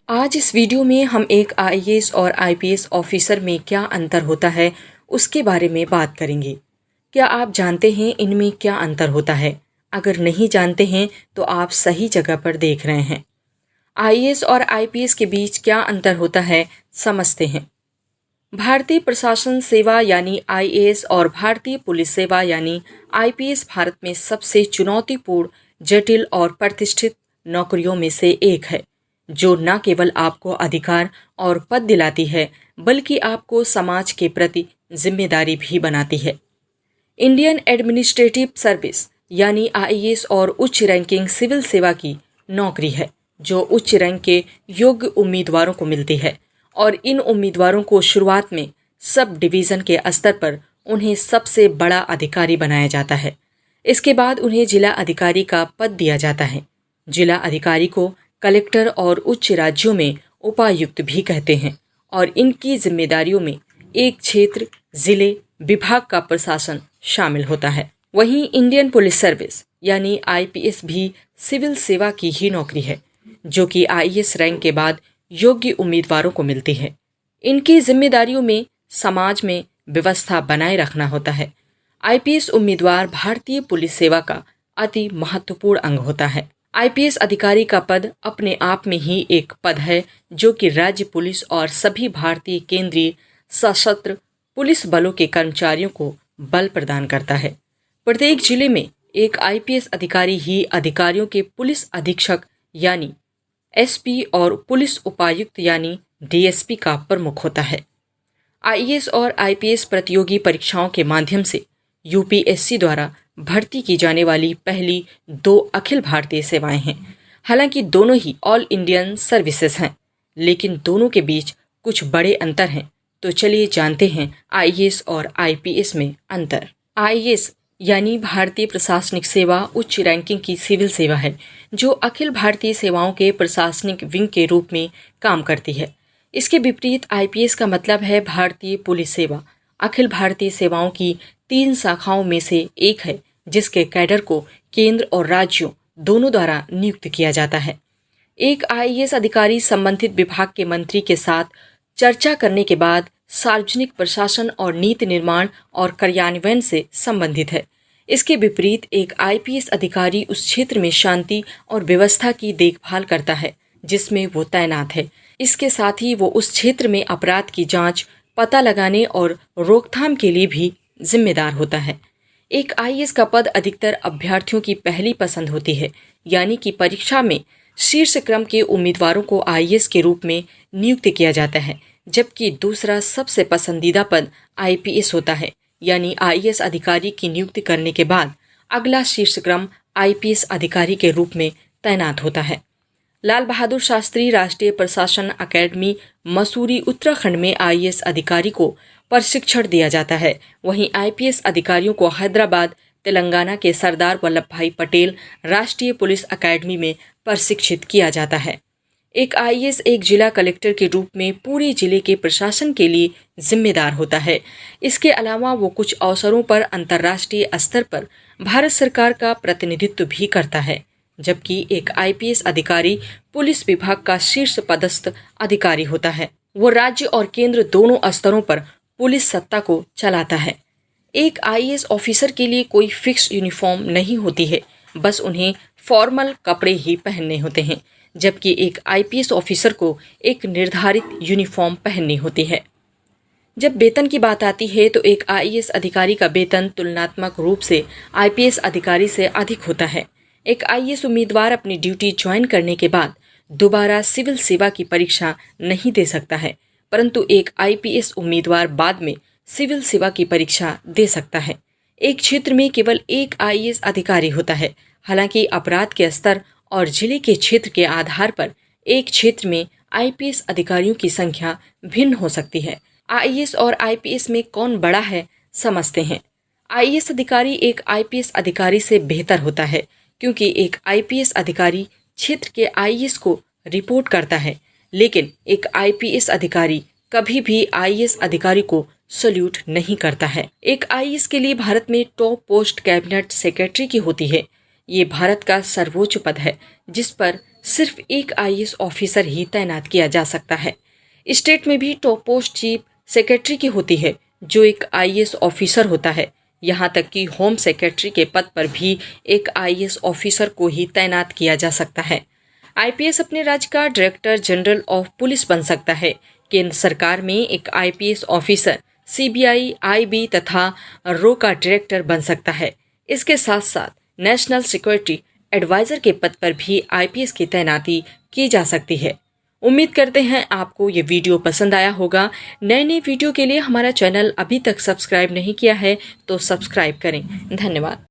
आज इस वीडियो में हम एक आईएएस और आईपीएस ऑफिसर में क्या अंतर होता है उसके बारे में बात करेंगे। क्या आप जानते हैं इनमें क्या अंतर होता है? अगर नहीं जानते हैं तो आप सही जगह पर देख रहे हैं। आईएएस और आईपीएस के बीच क्या अंतर होता है समझते हैं। भारतीय प्रशासन सेवा यानी आईएएस और भारतीय पुलिस सेवा यानी आईपीएस भारत में सबसे चुनौतीपूर्ण, जटिल और प्रतिष्ठित नौकरियों में से एक है, जो न केवल आपको अधिकार और पद दिलाती है बल्कि आपको समाज के प्रति जिम्मेदारी भी बनाती है। इंडियन एडमिनिस्ट्रेटिव सर्विस यानी आईएएस और उच्च रैंकिंग सिविल सेवा की नौकरी है जो उच्च रैंक के योग्य उम्मीदवारों को मिलती है और इन उम्मीदवारों को शुरुआत में सब डिवीज़न के स्तर पर उन्हें सबसे बड़ा अधिकारी बनाया जाता है। इसके बाद उन्हें जिला अधिकारी का पद दिया जाता है। जिला अधिकारी को कलेक्टर और उच्च राज्यों में उपायुक्त भी कहते हैं और इनकी जिम्मेदारियों में एक क्षेत्र, जिले, विभाग का प्रशासन शामिल होता है। वहीं इंडियन पुलिस सर्विस यानी आईपीएस भी सिविल सेवा की ही नौकरी है जो कि आईएएस रैंक के बाद योग्य उम्मीदवारों को मिलती है। इनकी जिम्मेदारियों में समाज में व्यवस्था बनाए रखना होता है। आईपीएस उम्मीदवार भारतीय पुलिस सेवा का अति महत्वपूर्ण अंग होता है। आईपीएस अधिकारी का पद अपने आप में ही एक पद है जो कि राज्य पुलिस और सभी भारतीय केंद्रीय सशस्त्र पुलिस बलों के कर्मचारियों को बल प्रदान करता है। प्रत्येक जिले में एक आईपीएस अधिकारी ही अधिकारियों के पुलिस अधीक्षक यानी एसपी और पुलिस उपायुक्त यानी डीएसपी का प्रमुख होता है। आईएएस और आईपीएस प्रतियोगी परीक्षाओं के माध्यम से यूपीएससी द्वारा भर्ती की जाने वाली पहली 2 अखिल भारतीय सेवाएं हैं। हालांकि दोनों ही ऑल इंडियन सर्विसेज हैं, लेकिन दोनों के बीच कुछ बड़े अंतर हैं। तो चलिए जानते हैं आईएएस और आईपीएस में अंतर। आईएएस यानी भारतीय प्रशासनिक सेवा उच्च रैंकिंग की सिविल सेवा है जो अखिल भारतीय सेवाओं के प्रशासनिक विंग के रूप में काम करती है। इसके विपरीत आईपीएस का मतलब है भारतीय पुलिस सेवा अखिल भारतीय सेवाओं की 3 शाखाओं में से एक है जिसके कैडर को केंद्र और राज्यों दोनों द्वारा नियुक्त किया जाता है। एक आईएएस अधिकारी संबंधित विभाग के मंत्री के साथ चर्चा करने के बाद सार्वजनिक प्रशासन और नीति निर्माण और कार्यान्वयन से संबंधित है। इसके विपरीत एक आईपीएस अधिकारी उस क्षेत्र में शांति और व्यवस्था की देखभाल करता है जिसमें वो तैनात है। इसके साथ ही वो उस क्षेत्र में अपराध की जांच, पता लगाने और रोकथाम के लिए भी जिम्मेदार होता है। एक आईएएस का पद अधिकतर अभ्यर्थियों की पहली पसंद होती है, यानी कि परीक्षा में शीर्ष क्रम के उम्मीदवारों को आईएएस के रूप में नियुक्त किया जाता है, जबकि दूसरा सबसे पसंदीदा पद आईपीएस होता है, यानी आईएएस अधिकारी की नियुक्ति करने के बाद अगला शीर्ष क्रम आईपीएस अधिकारी के रूप में तैनात होता है। लाल बहादुर शास्त्री राष्ट्रीय प्रशासन अकेडमी मसूरी उत्तराखंड में आईएएस अधिकारी को प्रशिक्षण दिया जाता है। वहीं आईपीएस अधिकारियों को हैदराबाद तेलंगाना के सरदार वल्लभ भाई पटेल राष्ट्रीय पुलिस अकेडमी में प्रशिक्षित किया जाता है। एक आईएएस एक जिला कलेक्टर के रूप में पूरे जिले के प्रशासन के लिए जिम्मेदार होता है। इसके अलावा वो कुछ अवसरों पर अंतर्राष्ट्रीय स्तर पर भारत सरकार का प्रतिनिधित्व भी करता है, जबकि एक आईपीएस अधिकारी पुलिस विभाग का शीर्ष पदस्थ अधिकारी होता है। वो राज्य और केंद्र दोनों स्तरों पर पुलिस सत्ता को चलाता है। एक आईएएस ऑफिसर के लिए कोई फिक्स यूनिफॉर्म नहीं होती है, बस उन्हें फॉर्मल कपड़े ही पहनने होते हैं, जबकि एक आईपीएस ऑफिसर को एक निर्धारित यूनिफॉर्म पहननी होती है। जब वेतन की बात आती है तो एक आईएएस अधिकारी का वेतन तुलनात्मक रूप से आईपीएस अधिकारी से अधिक होता है। एक आईएएस उम्मीदवार अपनी ड्यूटी ज्वाइन करने के बाद दोबारा सिविल सेवा की परीक्षा नहीं दे सकता है, परंतु एक आईपीएस उम्मीदवार बाद में सिविल सेवा की परीक्षा दे सकता है। एक क्षेत्र में केवल एक आईएएस अधिकारी होता है। हालांकि अपराध के स्तर और जिले के क्षेत्र के आधार पर एक क्षेत्र में आईपीएस अधिकारियों की संख्या भिन्न हो सकती है। आईएएस और आईपीएस में कौन बड़ा है समझते हैं। आईएएस अधिकारी एक आईपीएस अधिकारी से बेहतर होता है क्योंकि एक आईपीएस अधिकारी क्षेत्र के आईएएस को रिपोर्ट करता है, लेकिन एक आईपीएस अधिकारी कभी भी आईएएस अधिकारी को सल्यूट नहीं करता है। एक आईएएस के लिए भारत में टॉप पोस्ट कैबिनेट सेक्रेटरी की होती है। ये भारत का सर्वोच्च पद है जिस पर सिर्फ एक आईएएस ऑफिसर ही तैनात किया जा सकता है। स्टेट में भी टॉप पोस्ट चीफ सेक्रेटरी की होती है जो एक आईएएस ऑफिसर होता है। यहाँ तक कि होम सेक्रेटरी के पद पर भी एक आईएएस ऑफिसर को ही तैनात किया जा सकता है। आईपीएस अपने राज्य का डायरेक्टर जनरल ऑफ पुलिस बन सकता है। केंद्र सरकार में एक आईपीएस ऑफिसर सीबीआई, आईबी तथा रो का डायरेक्टर बन सकता है। इसके साथ साथ नेशनल सिक्योरिटी एडवाइजर के पद पर भी आईपीएस की तैनाती की जा सकती है। उम्मीद करते हैं आपको ये वीडियो पसंद आया होगा। नए नए वीडियो के लिए हमारा चैनल अभी तक सब्सक्राइब नहीं किया है तो सब्सक्राइब करें। धन्यवाद।